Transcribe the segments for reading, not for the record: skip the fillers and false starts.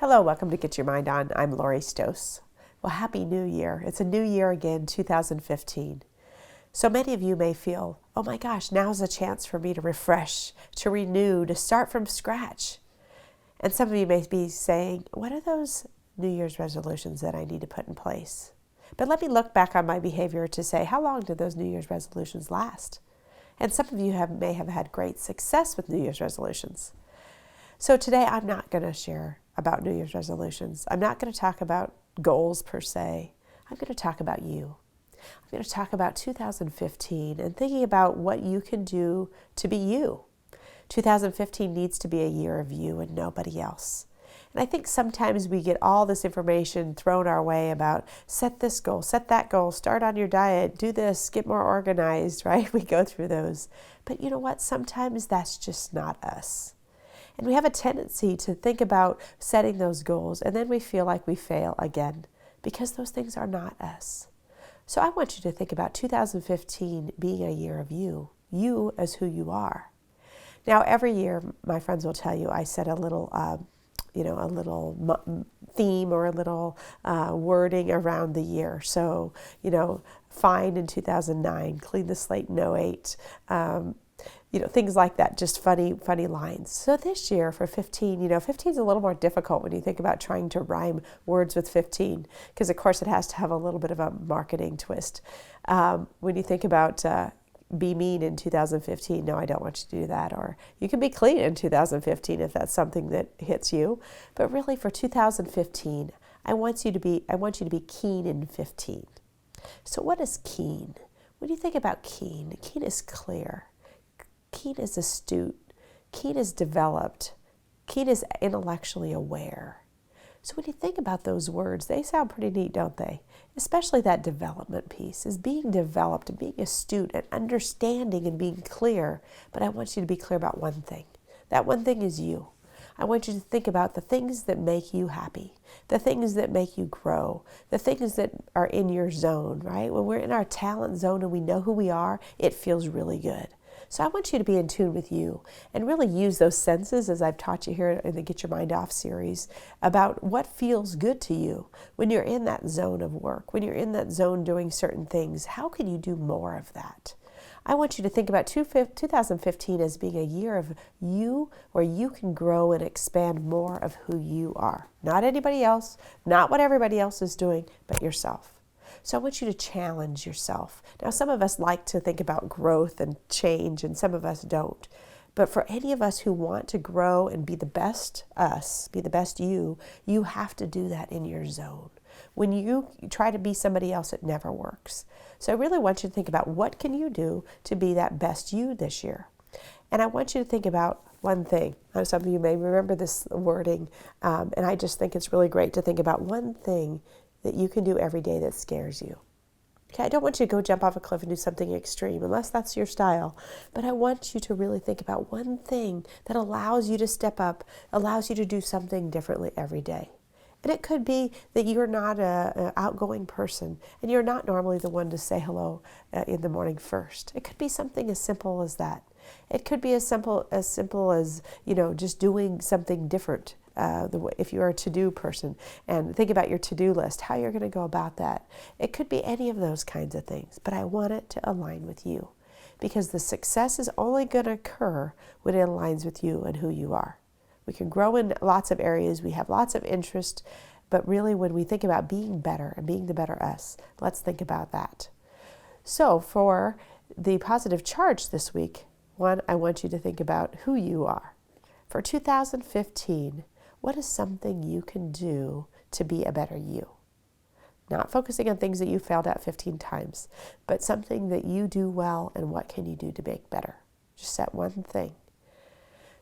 Hello, welcome to Get Your Mind On. I'm Lori Stohs. Well, Happy New Year. It's a new year again, 2015. So many of you may feel, oh my gosh, now's a chance for me to refresh, to renew, to start from scratch. And some of you may be saying, what are those New Year's resolutions that I need to put in place? But let me look back on my behavior to say, how long did those New Year's resolutions last? And some of you may have had great success with New Year's resolutions. So today I'm not going to share about New Year's resolutions. I'm not going to talk about goals per se. I'm going to talk about you. I'm going to talk about 2015 and thinking about what you can do to be you. 2015 needs to be a year of you and nobody else. And I think sometimes we get all this information thrown our way about set this goal, set that goal, start on your diet, do this, get more organized, right? We go through those. But you know what? Sometimes that's just not us. And we have a tendency to think about setting those goals, and then we feel like we fail again because those things are not us. So I want you to think about 2015 being a year of you as who you are. Now, every year, my friends will tell you, I set a little, theme or a little wording around the year. So, fine in 2009, clean the slate in 08. Things like that, just funny lines. So this year for 15, 15 is a little more difficult when you think about trying to rhyme words with 15, because of course it has to have a little bit of a marketing twist. When you think about be mean in 2015, no, I don't want you to do that. Or you can be clean in 2015 if that's something that hits you. But really for 2015, I want you to be keen in 15. So what is keen? When you think about keen is clear. Keen is astute. Keen is developed. Keen is intellectually aware. So when you think about those words, they sound pretty neat, don't they? Especially that development piece is being developed and being astute and understanding and being clear. But I want you to be clear about one thing. That one thing is you. I want you to think about the things that make you happy, the things that make you grow, the things that are in your zone, right? When we're in our talent zone and we know who we are, it feels really good. So I want you to be in tune with you and really use those senses, as I've taught you here in the Get Your Mind Off series, about what feels good to you when you're in that zone of work, when you're in that zone doing certain things. How can you do more of that? I want you to think about 2015 as being a year of you, where you can grow and expand more of who you are. Not anybody else, not what everybody else is doing, but yourself. So I want you to challenge yourself. Now, some of us like to think about growth and change, and some of us don't. But for any of us who want to grow and be the best us, be the best you have to do that in your zone. When you try to be somebody else, it never works. So I really want you to think about what can you do to be that best you this year. And I want you to think about one thing. Now, some of you may remember this wording, and I just think it's really great to think about one thing that you can do every day that scares you. Okay, I don't want you to go jump off a cliff and do something extreme, unless that's your style. But I want you to really think about one thing that allows you to step up, allows you to do something differently every day. And it could be that you're not an outgoing person, and you're not normally the one to say hello in the morning first. It could be something as simple as that. It could be as simple as just doing something different. If you're a to-do person, and think about your to-do list, how you're going to go about that. It could be any of those kinds of things, but I want it to align with you, because the success is only going to occur when it aligns with you and who you are. We can grow in lots of areas, we have lots of interest, but really when we think about being better and being the better us, let's think about that. So for the positive charge this week, one, I want you to think about who you are. For 2015, what is something you can do to be a better you? Not focusing on things that you failed at 15 times, but something that you do well, and what can you do to make better? Just set one thing.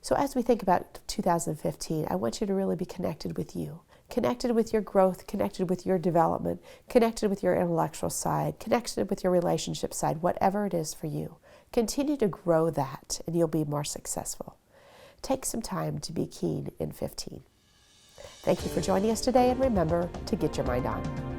So as we think about 2015, I want you to really be connected with you, connected with your growth, connected with your development, connected with your intellectual side, connected with your relationship side, whatever it is for you. Continue to grow that, and you'll be more successful. Take some time to be keen in 15. Thank you for joining us today, and remember to get your mind on.